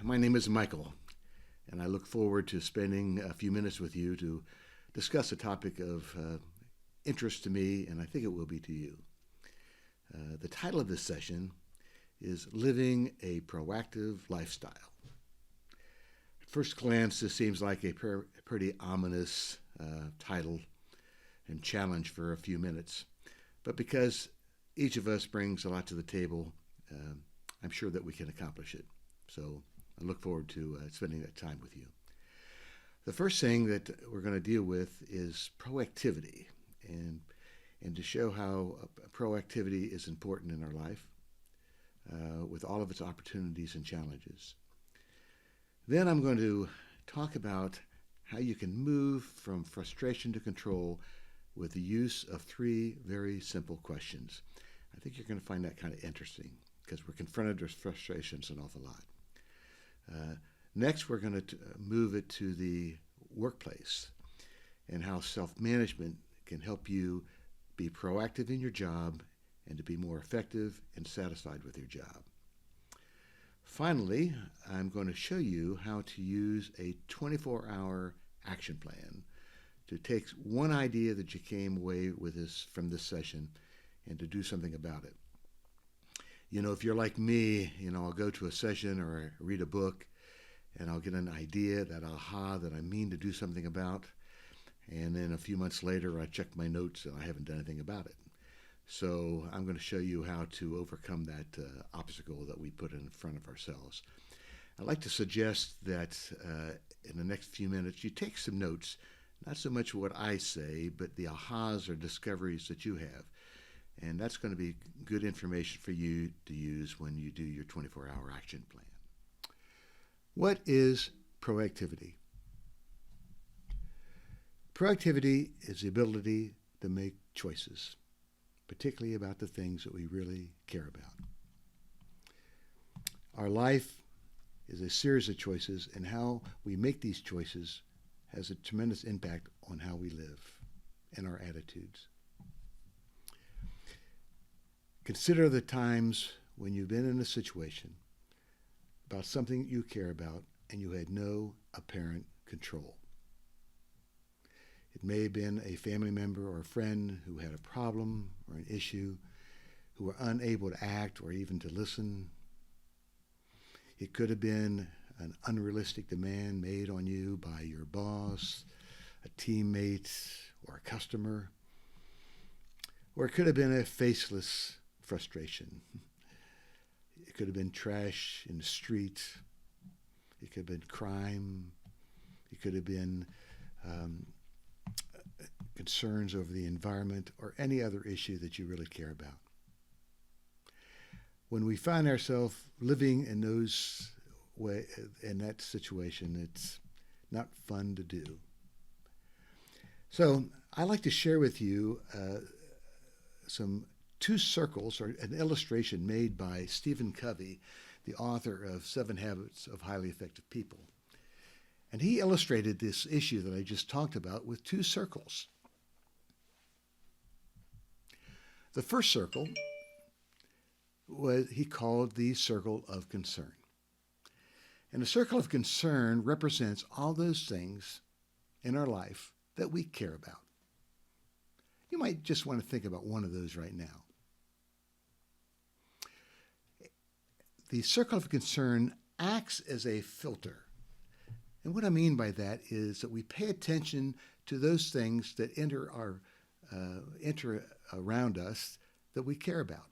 My name is Michael, and I look forward to spending a few minutes with you to discuss a topic of interest to me, and I think it will be to you. The title of this session is Living a Proactive Lifestyle. At first glance, this seems like a pretty ominous title and challenge for a few minutes, but because each of us brings a lot to the table, I'm sure that we can accomplish it. So I look forward to spending that time with you. The first thing that we're going to deal with is proactivity, and to show how proactivity is important in our life with all of its opportunities and challenges. Then I'm going to talk about how you can move from frustration to control with the use of 3 very simple questions. I think you're going to find that kind of interesting because we're confronted with frustrations an awful lot. Next, we're going to move it to the workplace and how self-management can help you be proactive in your job and to be more effective and satisfied with your job. Finally, I'm going to show you how to use a 24-hour action plan to take one idea that you came away with from this session and to do something about it. You know, if you're like me, I'll go to a session or read a book and I'll get an idea, that aha, that I mean to do something about. And then a few months later, I check my notes and I haven't done anything about it. So I'm going to show you how to overcome that obstacle that we put in front of ourselves. I'd like to suggest that in the next few minutes, you take some notes, not so much what I say, but the ahas or discoveries that you have. And that's going to be good information for you to use when you do your 24-hour action plan. What is proactivity? Proactivity is the ability to make choices, particularly about the things that we really care about. Our life is a series of choices, and how we make these choices has a tremendous impact on how we live and our attitudes. Consider the times when you've been in a situation about something you care about and you had no apparent control. It may have been a family member or a friend who had a problem or an issue, who were unable to act or even to listen. It could have been an unrealistic demand made on you by your boss, a teammate, or a customer. Or it could have been a faceless frustration. It could have been trash in the street. It could have been crime. It could have been concerns over the environment or any other issue that you really care about. When we find ourselves living in that situation, it's not fun to do. So I like to share with you some 2 circles, or an illustration made by Stephen Covey, the author of 7 Habits of Highly Effective People. And he illustrated this issue that I just talked about with 2 circles. The first circle he called the circle of concern. And the circle of concern represents all those things in our life that we care about. You might just want to think about one of those right now. The circle of concern acts as a filter. And what I mean by that is that we pay attention to those things that enter around us that we care about.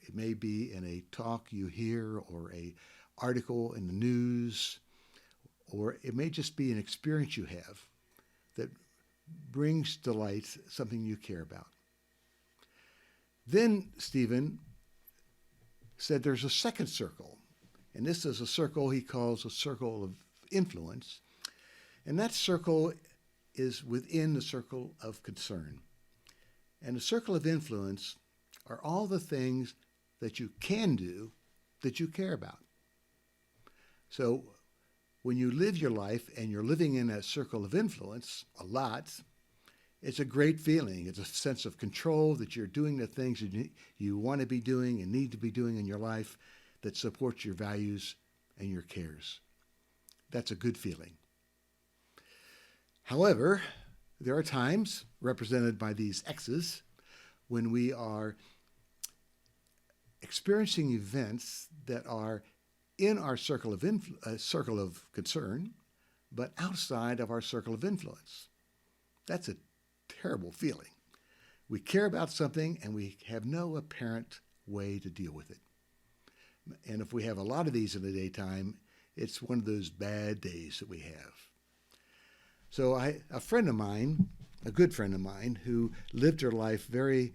It may be in a talk you hear or an article in the news, or it may just be an experience you have that brings to light something you care about. Then Stephen said there's a second circle, and this is a circle he calls a circle of influence, and that circle is within the circle of concern. And the circle of influence are all the things that you can do that you care about. So when you live your life and you're living in that circle of influence a lot, it's a great feeling. It's a sense of control that you're doing the things that you want to be doing and need to be doing in your life that supports your values and your cares. That's a good feeling. However, there are times, represented by these X's, when we are experiencing events that are in our circle of concern, but outside of our circle of influence. That's a terrible feeling. We care about something and we have no apparent way to deal with it. And if we have a lot of these in the daytime, it's one of those bad days that we have. So a friend of mine, a good friend of mine, who lived her life very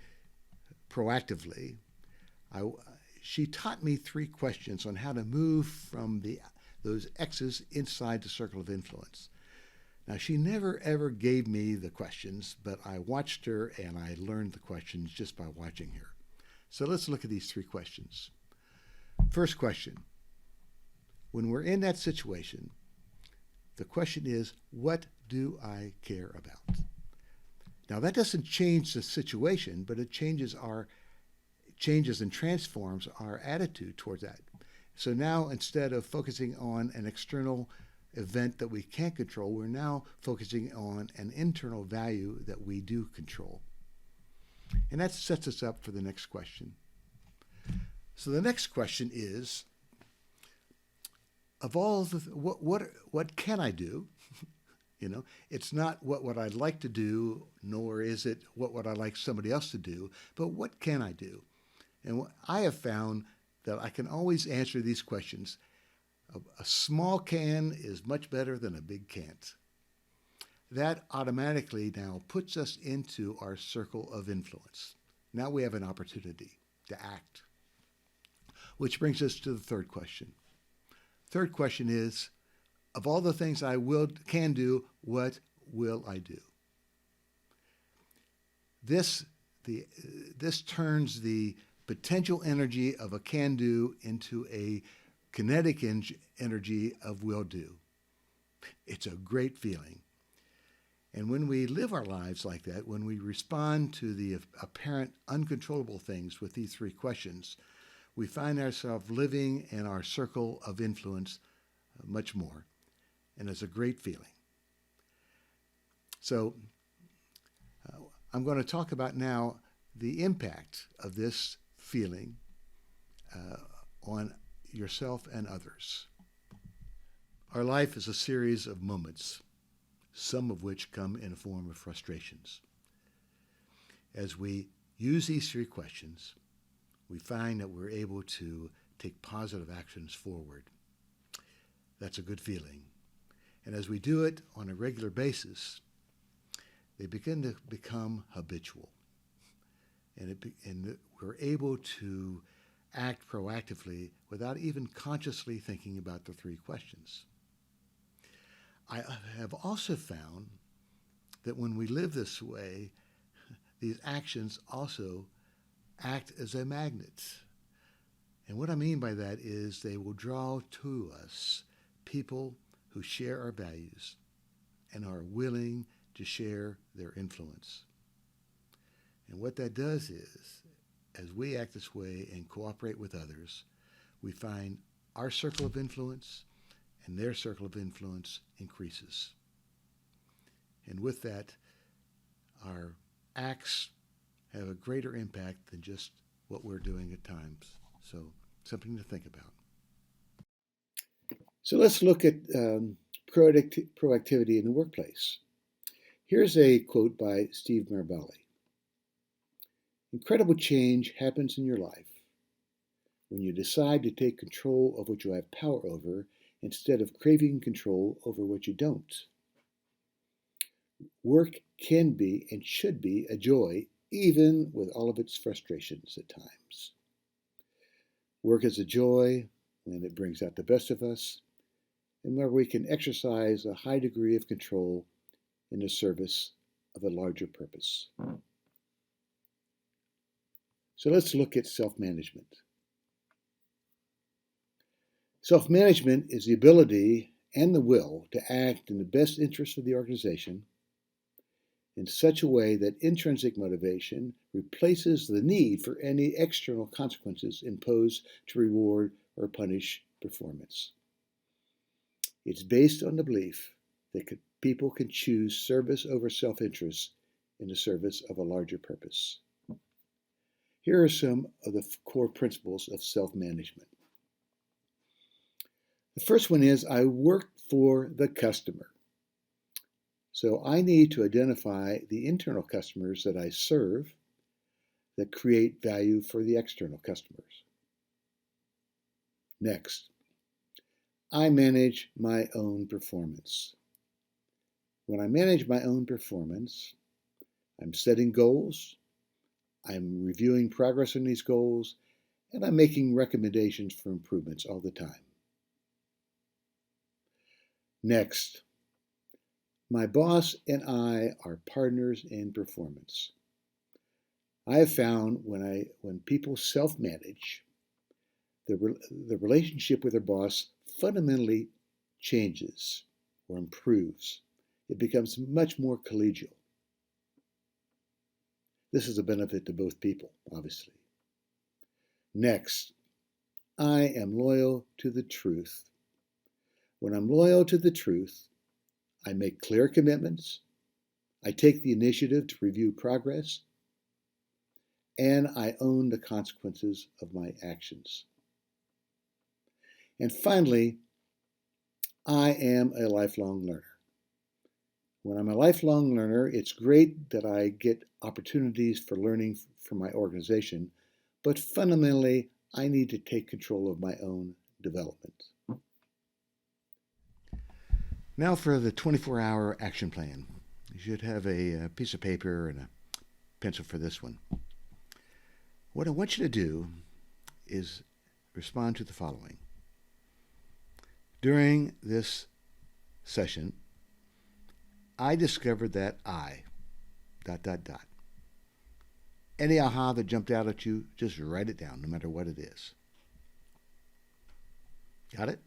proactively, she taught me 3 questions on how to move from those X's inside the circle of influence. Now, she never ever gave me the questions, but I watched her and I learned the questions just by watching her. So let's look at these 3 questions. First question: when we're in that situation, the question is, what do I care about? Now, that doesn't change the situation, but it changes and transforms our attitude towards that. So now, instead of focusing on an external event that we can't control, we're now focusing on an internal value that we do control. And that sets us up for the next question. So the next question is, of all the what can I do? It's not what would I like to do, nor is it what would I like somebody else to do, but what can I do? And I have found that I can always answer these questions. A small can is much better than a big can't. That automatically now puts us into our circle of influence. Now we have an opportunity to act. Which brings us to the third question. Third question is, of all the things I can do, what will I do? This turns the potential energy of a can-do into a kinetic energy of will-do. It's a great feeling. And when we live our lives like that, when we respond to the apparent uncontrollable things with these 3 questions, we find ourselves living in our circle of influence much more. And it's a great feeling. So I'm going to talk about now the impact of this feeling on yourself and others. Our life is a series of moments, some of which come in a form of frustrations. As we use these 3 questions, we find that we're able to take positive actions forward. That's a good feeling. And as we do it on a regular basis, they begin to become habitual. And we're able to act proactively without even consciously thinking about the 3 questions. I have also found that when we live this way, these actions also act as a magnet. And what I mean by that is they will draw to us people who share our values and are willing to share their influence. And what that does is, as we act this way and cooperate with others, we find our circle of influence and their circle of influence increases. And with that, our acts have a greater impact than just what we're doing at times. So something to think about. So let's look at proactivity in the workplace. Here's a quote by Steve Maraboli. Incredible change happens in your life when you decide to take control of what you have power over instead of craving control over what you don't. Work can be and should be a joy, even with all of its frustrations at times. Work is a joy when it brings out the best of us and where we can exercise a high degree of control in the service of a larger purpose. So let's look at self-management. Self-management is the ability and the will to act in the best interest of the organization in such a way that intrinsic motivation replaces the need for any external consequences imposed to reward or punish performance. It's based on the belief that people can choose service over self-interest in the service of a larger purpose. Here are some of the core principles of self-management. The first one is I work for the customer. So I need to identify the internal customers that I serve that create value for the external customers. Next, I manage my own performance. When I manage my own performance, I'm setting goals, I'm reviewing progress on these goals, and I'm making recommendations for improvements all the time. Next, my boss and I are partners in performance. I have found when people self-manage, the relationship with their boss fundamentally changes or improves. It becomes much more collegial. This is a benefit to both people, obviously. Next, I am loyal to the truth. When I'm loyal to the truth, I make clear commitments, I take the initiative to review progress, and I own the consequences of my actions. And finally, I am a lifelong learner. When I'm a lifelong learner, it's great that I get opportunities for learning from my organization, but fundamentally, I need to take control of my own development. Now for the 24-hour action plan. You should have a piece of paper and a pencil for this one. What I want you to do is respond to the following. During this session, I discovered that I, ... Any aha that jumped out at you, just write it down, no matter what it is. Got it?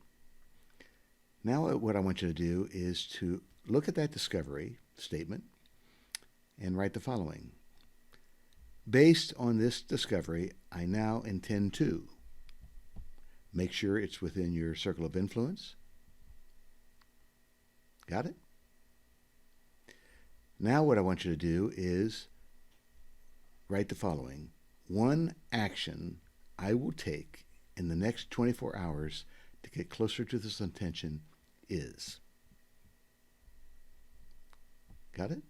Now what I want you to do is to look at that discovery statement and write the following. Based on this discovery, I now intend to make sure it's within your circle of influence. Got it? Now what I want you to do is write the following. One action I will take in the next 24 hours to get closer to this intention is. Got it?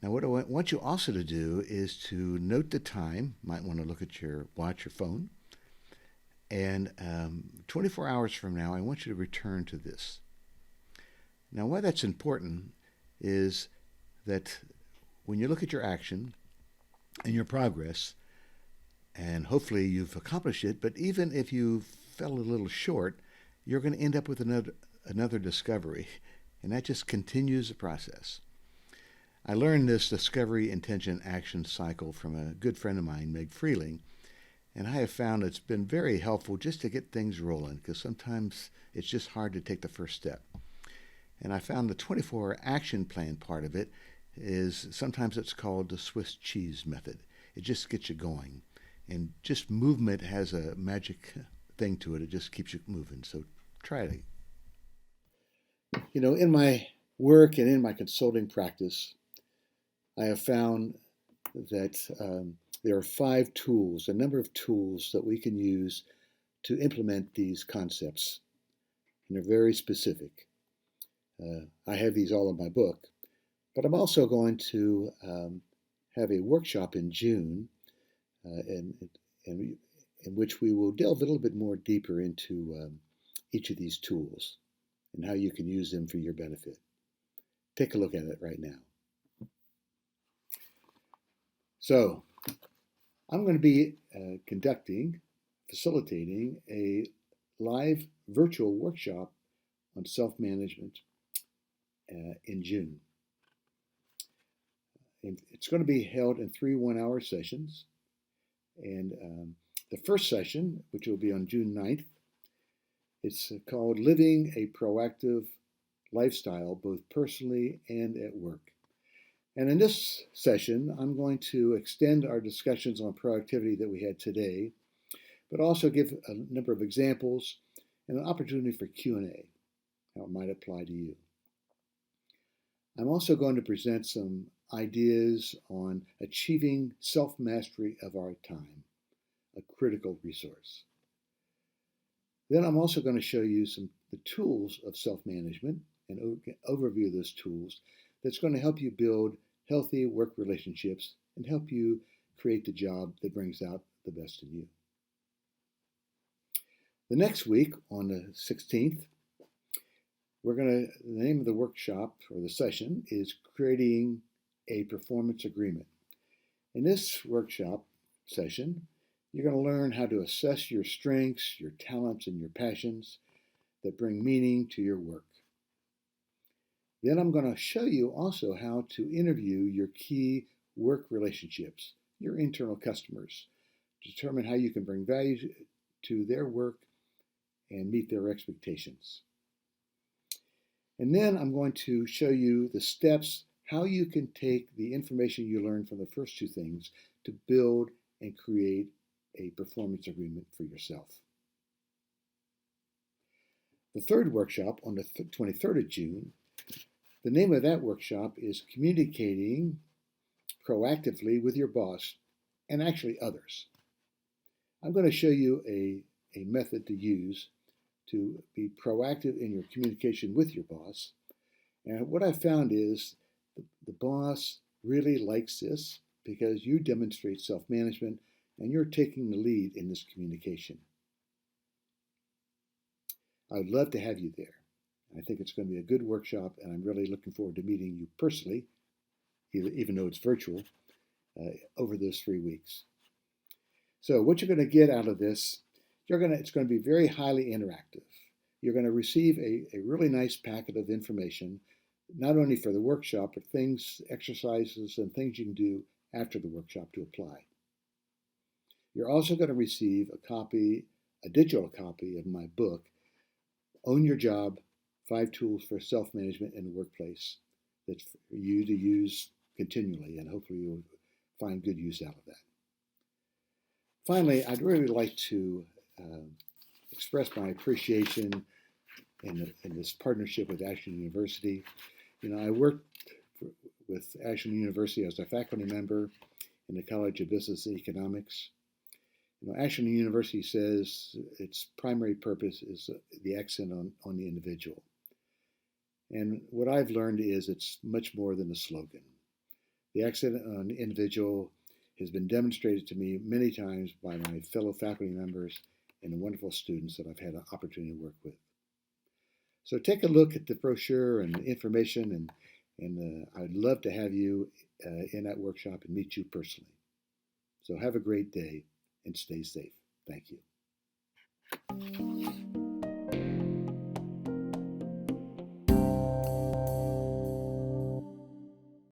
Now what I want you also to do is to note the time. Might want to look at your watch or phone. And 24 hours from now, I want you to return to this. Now why that's important is that when you look at your action and your progress, and hopefully you've accomplished it, but even if you fell a little short, you're going to end up with another discovery, and that just continues the process. I learned this discovery, intention, action cycle from a good friend of mine, Meg Freeling, and I have found it's been very helpful just to get things rolling, because sometimes it's just hard to take the first step. And I found the 24-hour action plan part of it is, sometimes it's called the Swiss cheese method. It just gets you going. And just movement has a magic thing to it. It just keeps you moving. So try it. You know, in my work and in my consulting practice, I have found that there are 5 tools, a number of tools that we can use to implement these concepts. And they're very specific. I have these all in my book, but I'm also going to have a workshop in June in which we will delve a little bit more deeper into each of these tools and how you can use them for your benefit. Take a look at it right now. So I'm going to be facilitating a live virtual workshop on self-management in June. And it's going to be held in 3 one-hour sessions. And the first session, which will be on June 9th, it's called Living a Proactive Lifestyle, both personally and at work. And in this session, I'm going to extend our discussions on proactivity that we had today, but also give a number of examples and an opportunity for Q&A, how it might apply to you. I'm also going to present some ideas on achieving self-mastery of our time, a critical resource. Then I'm also going to show you the tools of self-management and overview of those tools that's going to help you build healthy work relationships and help you create the job that brings out the best in you. The next week, on the 16th, the name of the workshop or the session is Creating a Performance Agreement. In this workshop session, you're going to learn how to assess your strengths, your talents, and your passions that bring meaning to your work. Then I'm going to show you also how to interview your key work relationships, your internal customers, determine how you can bring value to their work and meet their expectations. And then I'm going to show you the steps, how you can take the information you learned from the first two things to build and create a performance agreement for yourself. The third workshop on the 23rd of June, the name of that workshop is Communicating Proactively with Your Boss and actually others. I'm going to show you a method to use to be proactive in your communication with your boss. And what I found is the boss really likes this because you demonstrate self-management and you're taking the lead in this communication. I would love to have you there. I think it's going to be a good workshop, and I'm really looking forward to meeting you personally, even though it's virtual, over those 3 weeks. So what you're going to get out of this, it's going to be very highly interactive. You're going to receive a really nice packet of information, not only for the workshop, but exercises, and things you can do after the workshop to apply. You're also going to receive a digital copy of my book, Own Your Job, 5 Tools for Self-Management in the Workplace, that's for you to use continually, and hopefully you'll find good use out of that. Finally, I'd really like to express my appreciation in this partnership with Ashland University. I worked with Ashland University as a faculty member in the College of Business and Economics. Ashland University says its primary purpose is the accent on the individual. And what I've learned is it's much more than a slogan. The accent on the individual has been demonstrated to me many times by my fellow faculty members and the wonderful students that I've had an opportunity to work with. So take a look at the brochure and the information, and I'd love to have you in that workshop and meet you personally. So have a great day and stay safe. Thank you.